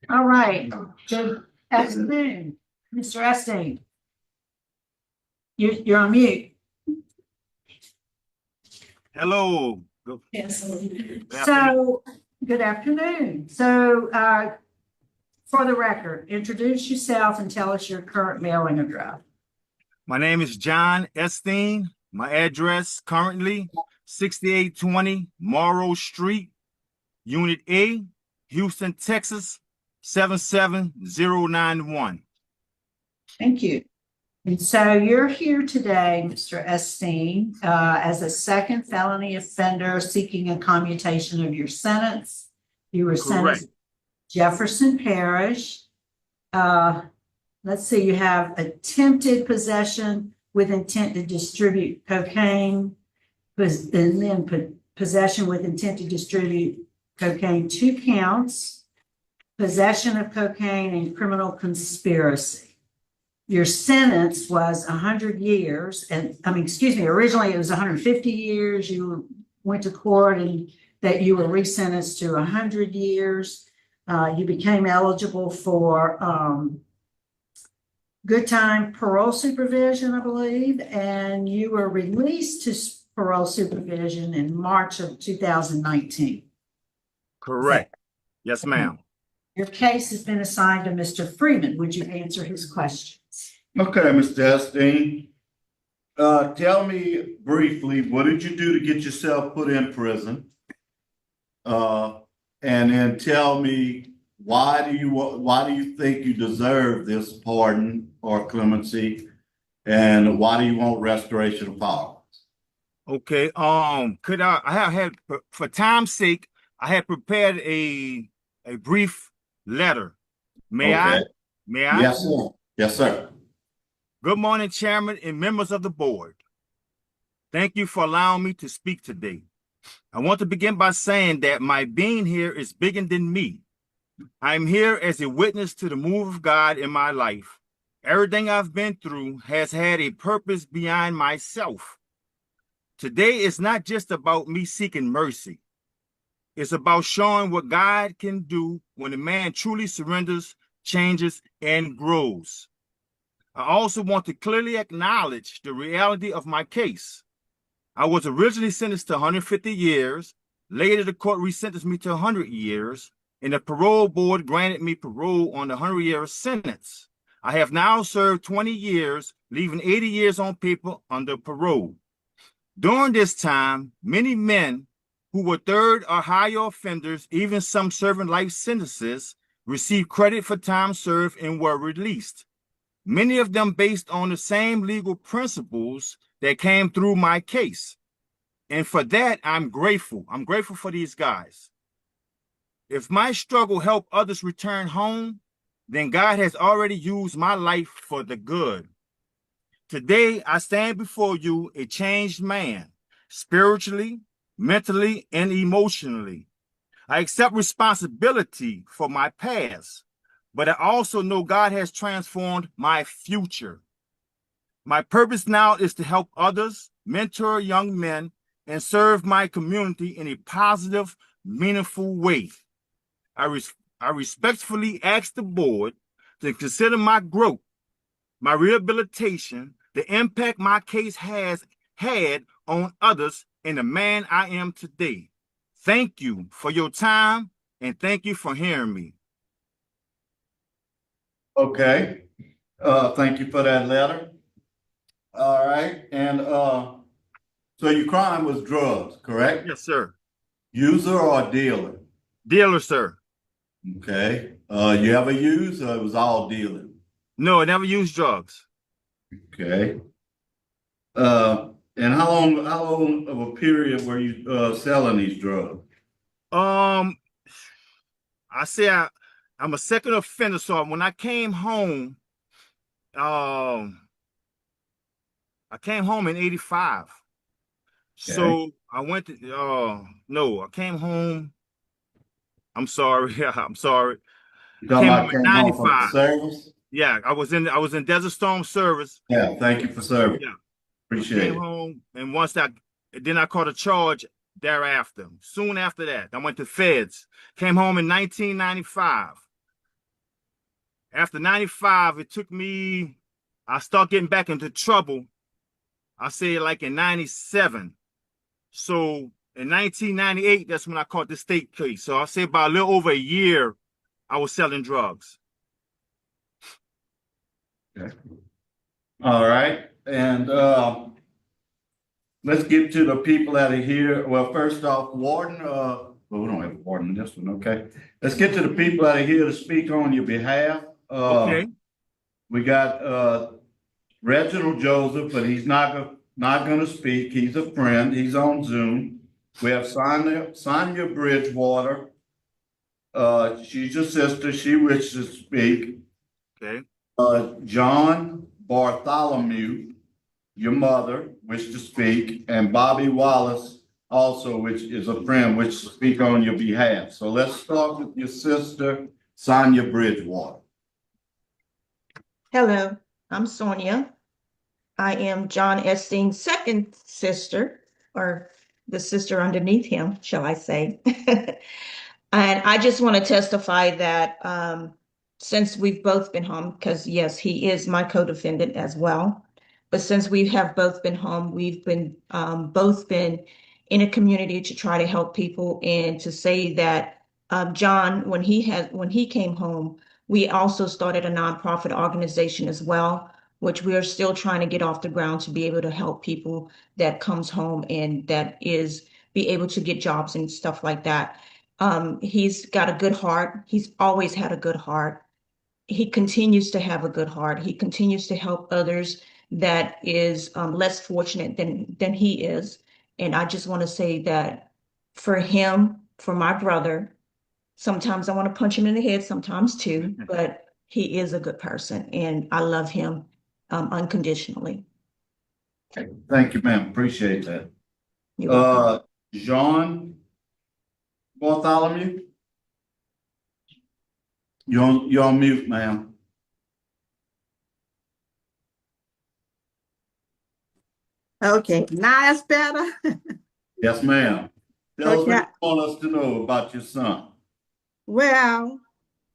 All right, good afternoon, Mr. Epstein. You're on mute. Hello. Yes. Good afternoon. So, good afternoon. So, for the record, introduce yourself and tell us your current mailing address. My name is John Esteen. My address currently 6820 Morrow Street, Unit A, Houston, Texas 77091. Thank you. And so you're here today, Mr. Esteen, as a second felony offender seeking a commutation of your sentence. You were sentenced Correct. Jefferson Parish. Let's see, you have attempted possession with intent to distribute cocaine, and then possession with intent to distribute cocaine, 2 counts, possession of cocaine and criminal conspiracy. Your sentence was 100 years, and originally it was 150 years. You went to court and that you were resentenced to 100 years. You became eligible for good time parole supervision, I believe, and you were released to parole supervision in March of 2019. Correct. Yes, ma'am. Your case has been assigned to Mr. Freeman. Would you answer his questions? Okay, Mr. Esteen. Tell me briefly, what did you do to get yourself put in prison? And then tell me, why do you think you deserve this pardon or clemency? And why do you want restoration of powers? Okay. Could I had for time's sake, I had prepared a brief letter. May I? Okay. May I? Yes, sir. Yes, sir. Good morning, Chairman and members of the board. Thank you for allowing me to speak today. I want to begin by saying that my being here is bigger than me. I'm here as a witness to the move of God in my life. Everything I've been through has had a purpose beyond myself. Today is not just about me seeking mercy. It's about showing what God can do when a man truly surrenders, changes, and grows. I also want to clearly acknowledge the reality of my case. I was originally sentenced to 150 years. Later, the court resentenced me to 100 years, and the parole board granted me parole on the 100-year sentence. I have now served 20 years, leaving 80 years on paper under parole. During this time, many men who were third or higher offenders, even some serving life sentences, received credit for time served and were released. Many of them based on the same legal principles that came through my case. And for that, I'm grateful. I'm grateful for these guys. If my struggle helped others return home, then God has already used my life for the good. Today, I stand before you a changed man, spiritually, mentally, and emotionally. I accept responsibility for my past, but I also know God has transformed my future. My purpose now is to help others, mentor young men, and serve my community in a positive, meaningful way. I respectfully ask the board to consider my growth, my rehabilitation, the impact my case has had on others, and the man I am today. Thank you for your time, and thank you for hearing me. Okay. Thank you for that letter. All right. And so your crime was drugs, correct? Yes, sir. User or dealer? Dealer, sir. Okay. You ever use, or it was all dealing? No, I never used drugs. Okay. And how long of a period were you selling these drugs? I say I'm a second offender, so when I came home, I came home in 85. Okay. So I went to no, I came home. I'm sorry. I'm sorry. You I talking came about home in came home from the 95. service? Yeah, I was in Desert Storm service. Yeah, thank you for serving. Yeah. I Appreciate came it. home, and then I caught a charge thereafter. Soon after that, I went to feds. Came home in 1995. After 95, it took me, I started getting back into trouble. I say like in 97. So in 1998, that's when I caught the state case. So I say about a little over a year, I was selling drugs. Okay. All right. And let's get to the people that are here. Well, first off, Warden, well, we don't have a warden in this one, okay? Let's get to the people that are here to speak on your behalf. Okay. We got Reginald Joseph, but he's not gonna speak. He's a friend. He's on Zoom. We have Sonia Bridgewater. She's your sister. She wishes to speak. Okay. John Bartholomew, your mother, wished to speak, and Bobby Wallace, also, which is a friend, wishes to speak on your behalf. So let's start with your sister, Sonia Bridgewater. Hello, I'm Sonia. I am John Esteen's second sister, or the sister underneath him, shall I say. And I just want to testify that since we've both been home, because yes, he is my co-defendant as well. But since we have both been home, we've been both been in a community to try to help people and to say that John, when he came home, we also started a nonprofit organization as well, which we are still trying to get off the ground to be able to help people that comes home and that is be able to get jobs and stuff like that. He's got a good heart. He's always had a good heart. He continues to have a good heart. He continues to help others that is less fortunate than he is. And I just want to say that for him, for my brother, sometimes I want to punch him in the head, sometimes too, but he is a good person and I love him unconditionally. Thank you, ma'am. Appreciate that. You're welcome. John Bartholomew? You're on mute, ma'am. Okay, now that's better. Yes, ma'am. Tell us Okay. what you want us to know about your son. Well,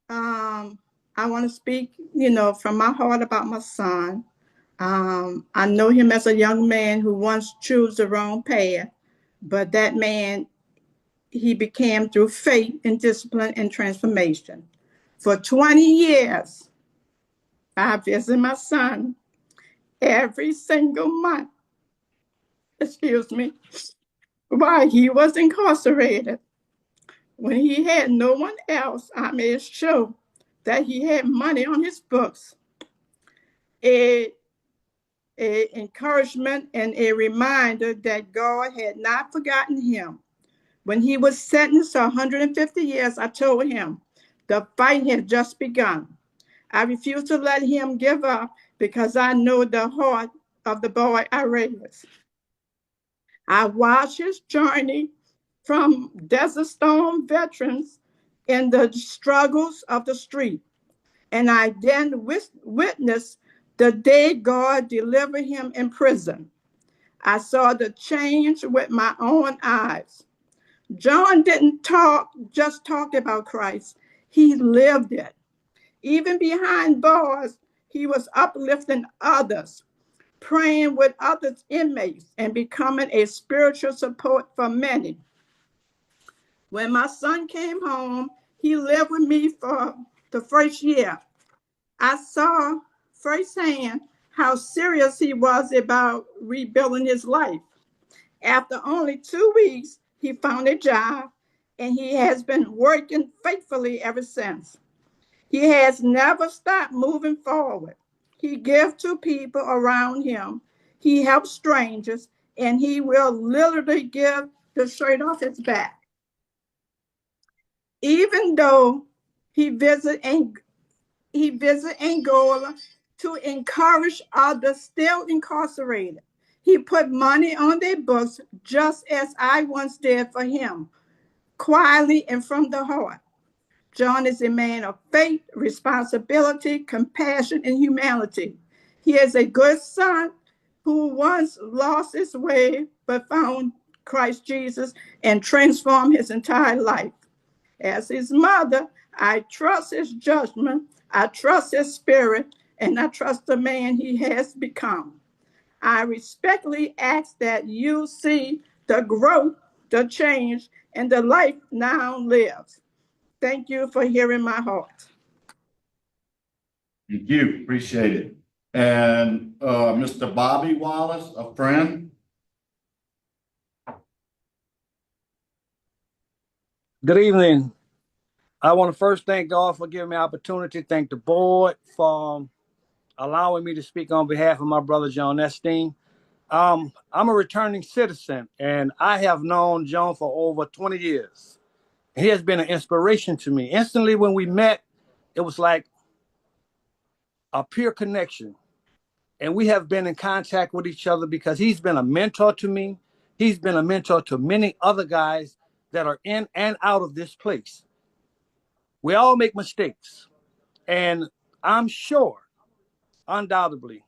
I want to speak, from my heart about my son. I know him as a young man who once chose the wrong path, but that man, he became through faith and discipline and transformation. For 20 years, I visit my son every single month, while he was incarcerated. When he had no one else, I made sure that he had money on his books. A encouragement and a reminder that God had not forgotten him. When he was sentenced to 150 years, I told him the fight had just begun. I refused to let him give up because I know the heart of the boy I raised. I watched his journey from Desert Storm veterans in the struggles of the street. And I then witnessed the day God delivered him in prison. I saw the change with my own eyes. John didn't just talk about Christ, he lived it. Even behind bars, he was uplifting others, praying with other inmates, and becoming a spiritual support for many. When my son came home, he lived with me for the first year. I saw firsthand how serious he was about rebuilding his life. After only 2 weeks, he found a job and he has been working faithfully ever since. He has never stopped moving forward. He gives to people around him. He helps strangers and he will literally give the shirt off his back. Even though he visit Angola to encourage others still incarcerated. He put money on their books just as I once did for him, quietly and from the heart. John is a man of faith, responsibility, compassion, and humanity. He is a good son who once lost his way but found Christ Jesus and transformed his entire life. As his mother, I trust his judgment, I trust his spirit, and I trust the man he has become. I respectfully ask that you see the growth, the change, and the life now lives. Thank you for hearing my heart. Thank you, appreciate it. And Mr. Bobby Wallace, a friend? Good evening. I want to first thank God for giving me opportunity. Thank the board for allowing me to speak on behalf of my brother, John Esteen. I'm a returning citizen, and I have known John for over 20 years. He has been an inspiration to me. Instantly, when we met, it was like a pure connection. And we have been in contact with each other because he's been a mentor to me. He's been a mentor to many other guys that are in and out of this place. We all make mistakes. And I'm sure, undoubtedly,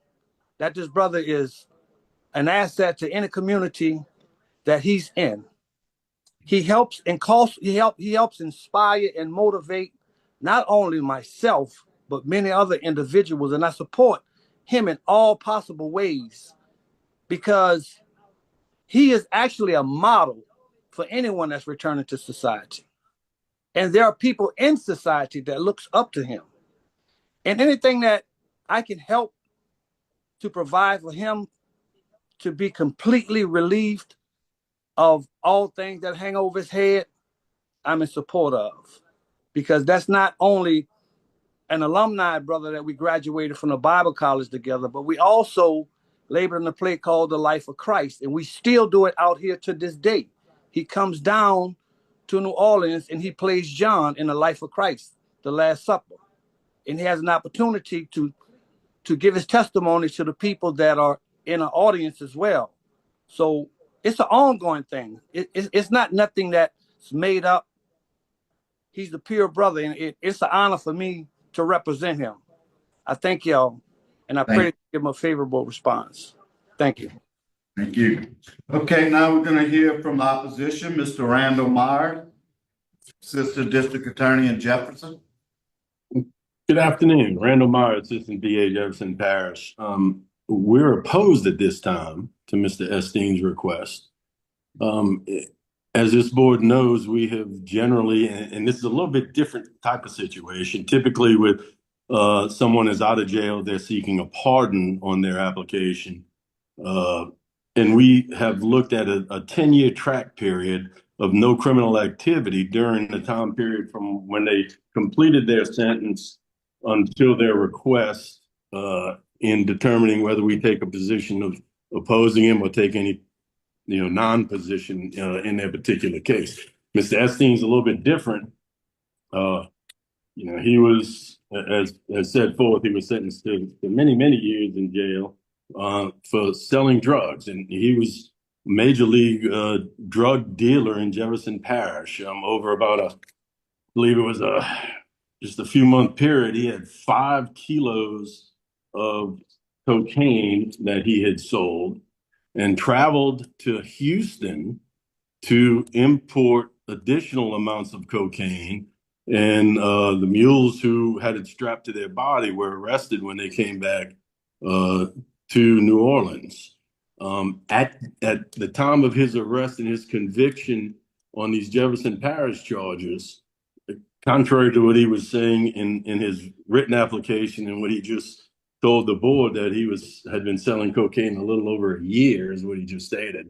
that this brother is an asset to any community that he's in. He helps and he helps inspire and motivate not only myself, but many other individuals. And I support him in all possible ways because he is actually a model for anyone that's returning to society. And there are people in society that looks up to him. And anything that I can help to provide for him to be completely relieved of all things that hang over his head, I'm in support of. Because that's not only an alumni brother that we graduated from the Bible college together, but we also labored in a play called The Life of Christ. And we still do it out here to this day. He comes down to New Orleans and he plays John in The Life of Christ, The Last Supper. And he has an opportunity to give his testimony to the people that are in an audience as well. So it's an ongoing thing. It's not nothing that's made up. He's the pure brother, and it's an honor for me to represent him. I thank y'all, and I pray to give him a favorable response. Thank you. Thank you. Okay, now we're gonna hear from opposition, Mr. Randall Myers, Assistant District Attorney in Jefferson. Good afternoon, Randall Myers, Assistant DA, Jefferson Parish. We're opposed at this time to Mr. Esteen's request. As this board knows, we have generally, and this is a little bit different type of situation. Typically with someone is out of jail, they're seeking a pardon on their application. And we have looked at a 10-year track period of no criminal activity during the time period from when they completed their sentence until their request in determining whether we take a position of opposing him or take any non-position in their particular case. Mr. Esteen's a little bit different. He was, as set forth, he was sentenced to many, many years in jail for selling drugs. And he was a major league drug dealer in Jefferson Parish. Over about I believe it was just a few month period, he had 5 kilos of cocaine that he had sold and traveled to Houston to import additional amounts of cocaine. And the mules who had it strapped to their body were arrested when they came back to New Orleans. At the time of his arrest and his conviction on these Jefferson Parish charges, contrary to what he was saying in his written application and what he just told the board, that he had been selling cocaine a little over a year, is what he just stated.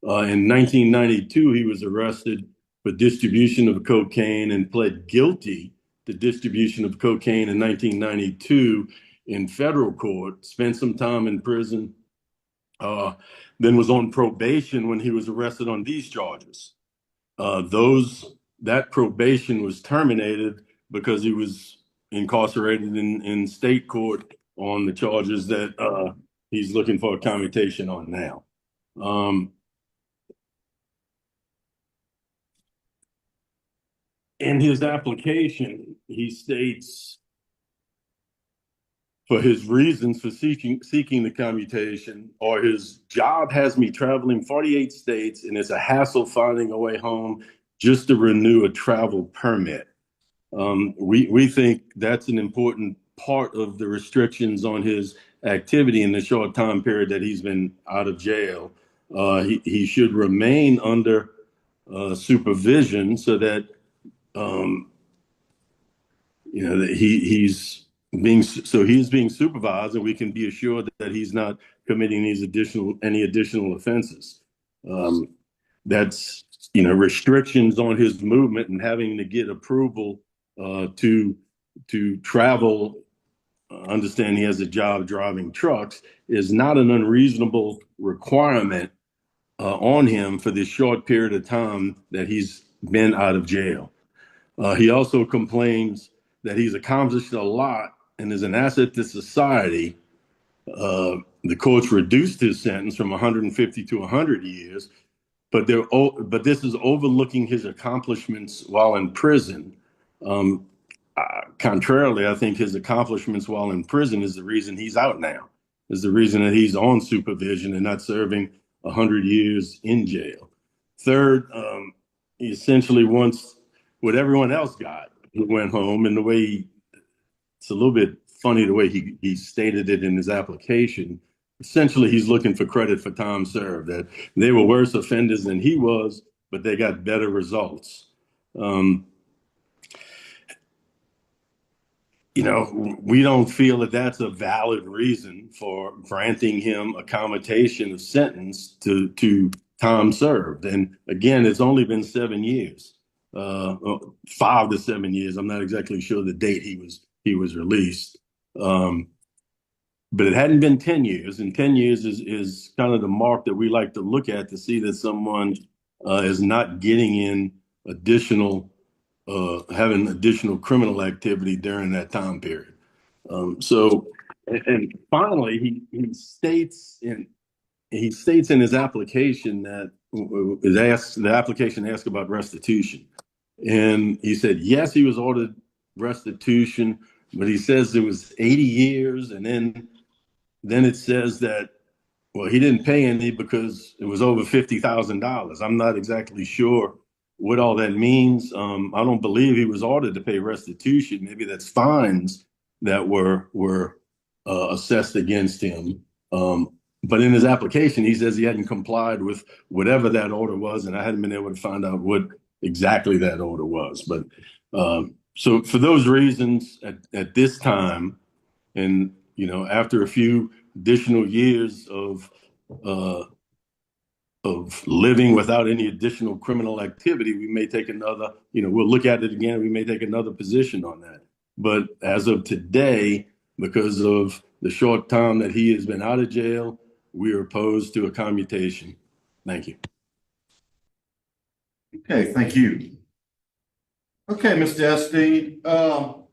In 1992, he was arrested for distribution of cocaine and pled guilty to distribution of cocaine in 1992 in federal court, spent some time in prison, then was on probation when he was arrested on these charges. That probation was terminated because he was incarcerated in state court on the charges that he's looking for a commutation on now. In his application, he states, for his reasons for seeking the commutation, or his job has me traveling 48 states and it's a hassle finding a way home just to renew a travel permit. We think that's an important part of the restrictions on his activity in the short time period that he's been out of jail. He should remain under supervision so that that he's being supervised, and we can be assured that he's not committing any additional offenses. That's restrictions on his movement and having to get approval to travel. Understand he has a job driving trucks is not an unreasonable requirement on him for this short period of time that he's been out of jail. He also complains that he's accomplished a lot and is an asset to society. The courts reduced his sentence from 150 to 100 years, but this is overlooking his accomplishments while in prison. Contrarily, I think his accomplishments while in prison is the reason he's out now, is the reason that he's on supervision and not serving 100 years in jail. Third, he essentially wants what everyone else got who went home, and it's a little bit funny the way he stated it in his application. Essentially, he's looking for credit for time served, that they were worse offenders than he was, but they got better results. We don't feel that that's a valid reason for granting him a commutation of sentence to time served. And again, it's only been 7 years, 5 to 7 years. I'm not exactly sure the date he was released. But it hadn't been 10 years, and 10 years is kind of the mark that we like to look at to see that someone is not getting in having additional criminal activity during that time period. And finally, he states in his application that the application asked about restitution, and he said yes, he was ordered restitution, but he says it was 80 years, and then it says that, well, he didn't pay any because it was over $50,000. I'm not exactly sure what all that means. I don't believe he was ordered to pay restitution. Maybe that's fines that were assessed against him. But in his application, he says he hadn't complied with whatever that order was, and I hadn't been able to find out what exactly that order was. But so for those reasons, at this time, and after a few additional years of living without any additional criminal activity, we may take another, we'll look at it again. We may take another position on that. But as of today, because of the short time that he has been out of jail, we are opposed to a commutation. Thank you. Okay, thank you. Okay, Mr. Epstein. So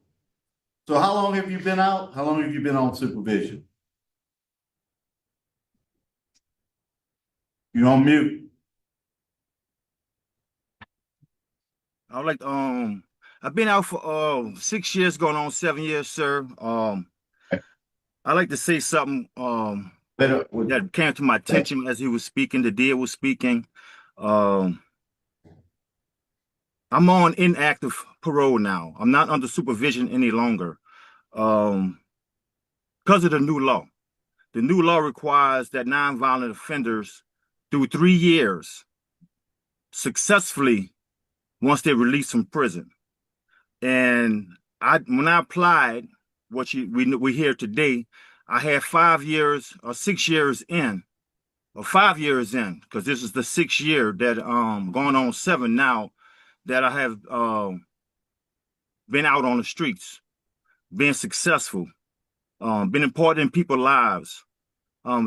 how long have you been out? How long have you been on supervision? You're on mute. I'd like I've been out for 6 years, going on 7 years, sir. I'd like to say something that came to my attention as he was speaking, the DA was speaking. I'm on inactive parole now. I'm not under supervision any longer because of the new law. The new law requires that nonviolent offenders do 3 years successfully once they're released from prison. And when I applied, we hear today, I had 5 years or 6 years in, or 5 years in, because this is the 6th year that going on 7 now, that I have been out on the streets, being successful, been important in people's lives,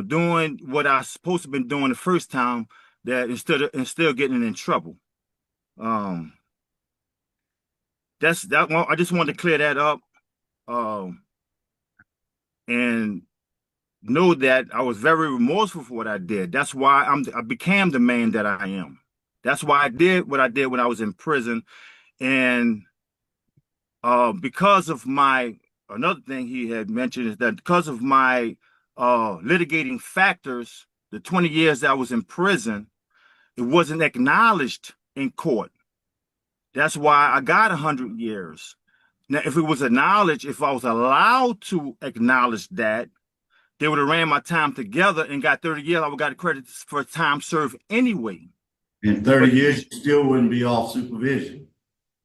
doing what I supposed to have been doing the first time, that instead of still getting in trouble. That's that one. I just wanted to clear that up, and know that I was very remorseful for what I did. That's why I became the man that I am. That's why I did what I did when I was in prison. And because of another thing he had mentioned is that because of my litigating factors, the 20 years that I was in prison, it wasn't acknowledged in court. That's why I got 100 years. Now, if it was acknowledged, if I was allowed to acknowledge that, they would have ran my time together and got 30 years. I would have got credit for time served anyway. In 30 years, you still wouldn't be off supervision,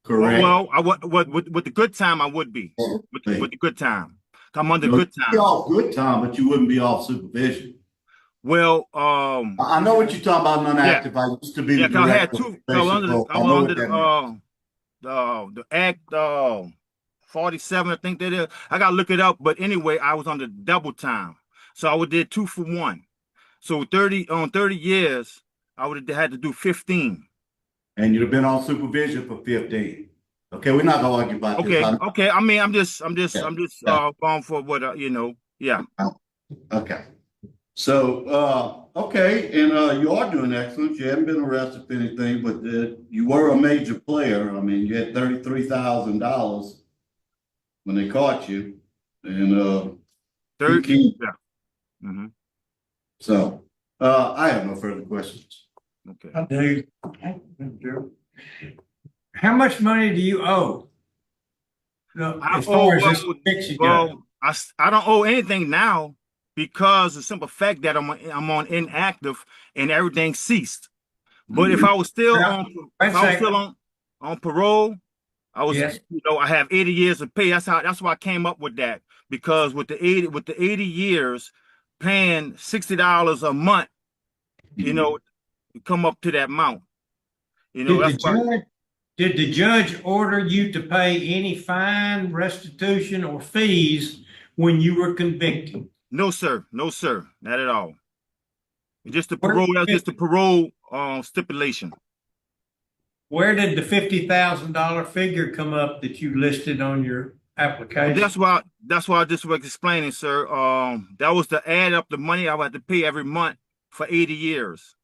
correct? Well, I would with the good time I would be with the good time. I'm under No, good you'd be time. off good time, but you wouldn't be off supervision. Well, I know what you're talking about, non-active. I used to be yeah, the 'cause I had director. two. I was under So I know what the that means. the Act 47, I think that is. I gotta look it up, but anyway, I was on the double time, so I would did 2 for 1. So 30 years, I would have had to do 15. And you'd have been on supervision for 15. Okay, we're not gonna argue about Okay, this. okay. I mean, I'm just Yeah. going for what yeah. Okay. So, okay, and you are doing excellent. You haven't been arrested for anything, but you were a major player. I mean, you had $33,000 when they caught you, and 30, yeah. Mm-hmm. So, I have no further questions. Okay. I do. How much money do you owe? No, I as far as owe, this fix you got. Well, I don't owe anything now because the simple fact that I'm on inactive and everything ceased. But if I was still Now, if I was still on parole, I was Yes. I have 80 years of pay. That's why I came up with that, because with the 80 years paying $60 a month, come up to that amount. Did the judge order you to pay any fine, restitution, or fees when you were convicted? No, sir. No, sir. Not at all. Just the Where- parole. That's just the parole stipulation. Where did the $50,000 figure come up that you listed on your application? That's why I just was explaining, sir. That was to add up the money I would have to pay every month for 80 years.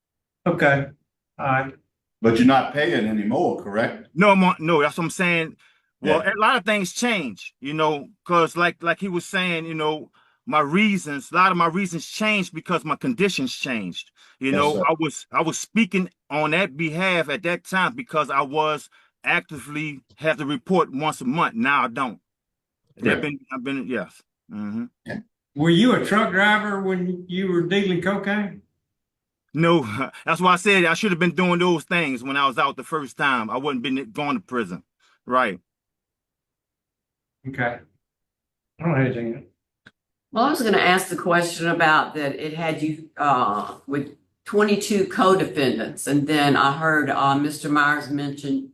Okay, all right. But you're not paying anymore, correct? No, no, that's what I'm saying. Well, a lot of things change, because like he was saying, a lot of my reasons changed because my conditions changed. Yes, I was speaking on that behalf at that time because I was actively have to report once a month. Now I don't. Yeah. I've been yes. Mm-hmm. Were you a truck driver when you were dealing cocaine? No, that's why I said I should have been doing those things when I was out the first time. I wouldn't been going to prison. Right. Okay. I don't have anything. Well, I was going to ask the question about that it had you with 22 co-defendants, and then I heard Mr. Myers mention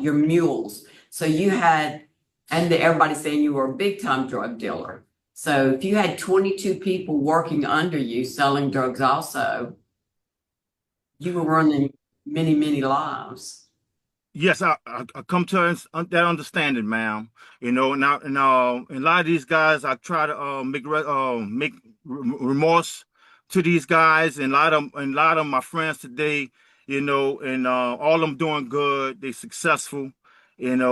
your mules. So you had, and everybody saying you were a big-time drug dealer. So if you had 22 people working under you selling drugs also, you were running many, many lives. Yes, I come to that understanding, ma'am. Now, and a lot of these guys, I try to make remorse to these guys, and a lot of my friends today, and all of them doing good. They successful, and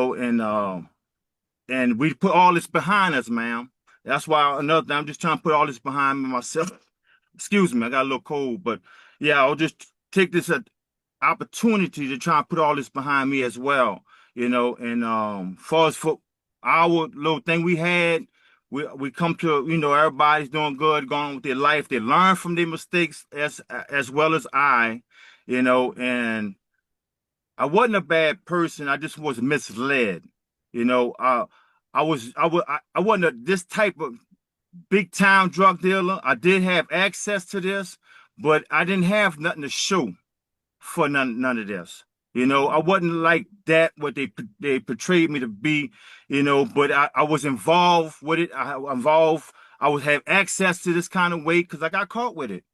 we put all this behind us, ma'am. That's why another thing, I'm just trying to put all this behind me myself. Excuse me, I got a little cold, but yeah, I'll just take this opportunity to try and put all this behind me as well, and far as for our little thing we had, we come to, everybody's doing good, going on with their life. They learn from their mistakes as well as I, and I wasn't a bad person. I just was misled. I wasn't this type of big time drug dealer. I did have access to this, but I didn't have nothing to show for none of this. I wasn't like that, what they portrayed me to be, but I was involved with it. I would have access to this kind of weight because I got caught with it,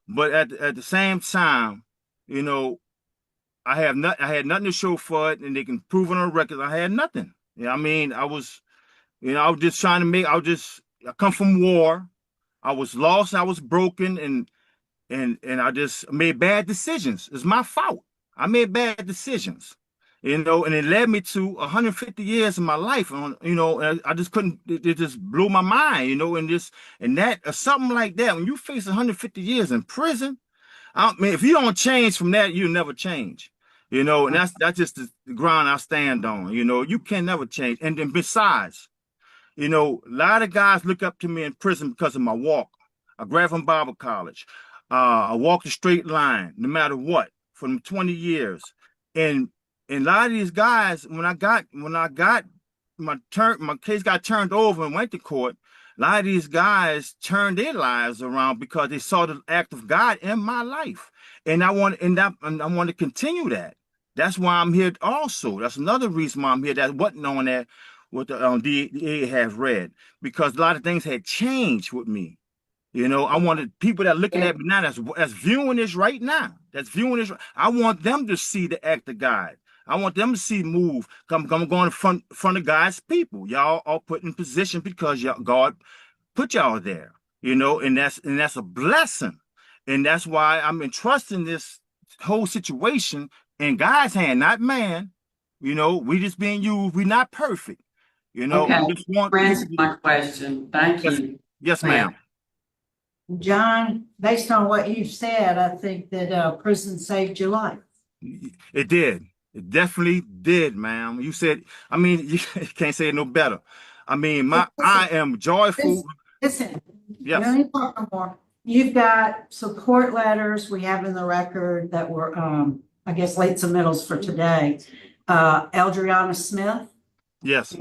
but at the same time, I had nothing to show for it, and they can prove it on record. I had nothing. I was just trying to I come from war. I was lost. I was broken, and I just made bad decisions. It's my fault. I made bad decisions, and it led me to 150 years of my life. And I just couldn't. It just blew my mind, and that something like that. When you face 150 years in prison, I mean, if you don't change from that, you'll never change. You know, and that's just the ground I stand on. You know, you can never change. And then besides, you know, a lot of guys look up to me in prison because of my walk. I graduated from Bible college. I walked a straight line, no matter what, for 20 years. And a lot of these guys, when I got my case got turned over and went to court, a lot of these guys turned their lives around because they saw the act of God in my life. And I want to continue that. That's why I'm here also. That's another reason why I'm here. That wasn't on that what the DA has read, because a lot of things had changed with me. You know, I wanted people that are looking at me now, that's viewing this right now, I want them to see the act of God. I want them to see move. Come going in front of God's people. Y'all are put in position because God put y'all there. You know, and that's a blessing. And that's why I'm entrusting this whole situation in God's hand, not man. You know, we just being used. We're not perfect. You know, Okay, I just want answer my question. Thank you. Yes, ma'am. John, based on what you've said, I think that prison saved your life. It did. It definitely did, ma'am. You said, I mean, you can't say it no better. I mean, I am joyful. Listen, Yes. you don't talk no more. You've got support letters we have in the record that were, I guess, late submittals for today. Eldriana Smith, Yes.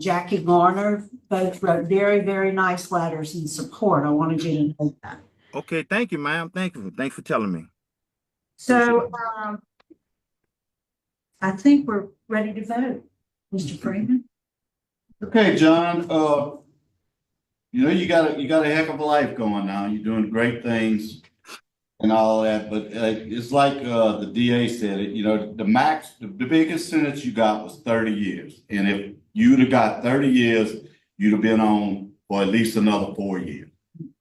Jackie Garner, both wrote very, very nice letters in support. I wanted you to know that. Okay. Thank you, ma'am. Thank you. Thanks for telling me. So I think we're ready to vote. Mr. Freeman? Okay, John, you know, you got a heck of a life going now. You're doing great things and all that, but it's like the DA said it, you know, the biggest sentence you got was 30 years. And if you'd have got 30 years, you'd have been on for at least another 4 years.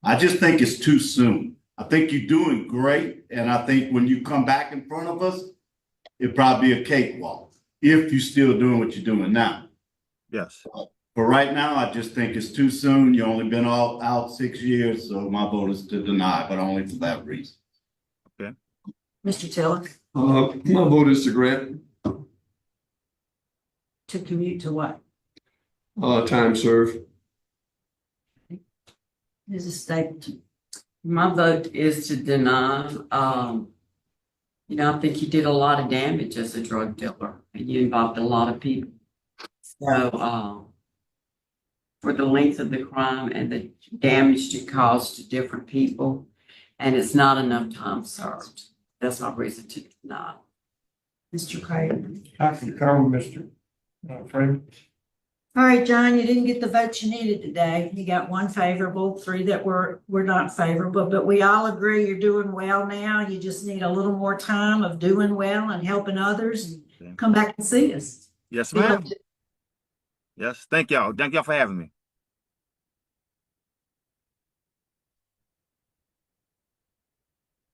I just think it's too soon. I think you're doing great. And I think when you come back in front of us, it'll probably be a cakewalk if you're still doing what you're doing now. Yes. But right now, I just think it's too soon. You only been out 6 years, so my vote is to deny, but only for that reason. Mr. Tiller? My vote is to grant, To commute to what? time served. Mrs. Stapleton? My vote is to deny. You know, I think you did a lot of damage as a drug dealer, and you involved a lot of people. So, for the length of the crime and the damage you caused to different people, and it's not enough time served. That's my reason to deny. Mr. Craven? I concur with Mr. Freeman. All right, John, you didn't get the votes you needed today. You got one favorable, 3 that were not favorable, but we all agree you're doing well now. You just need a little more time of doing well and helping others, and come back and see us. Yes, ma'am. Yes. Thank y'all. Thank y'all for having me.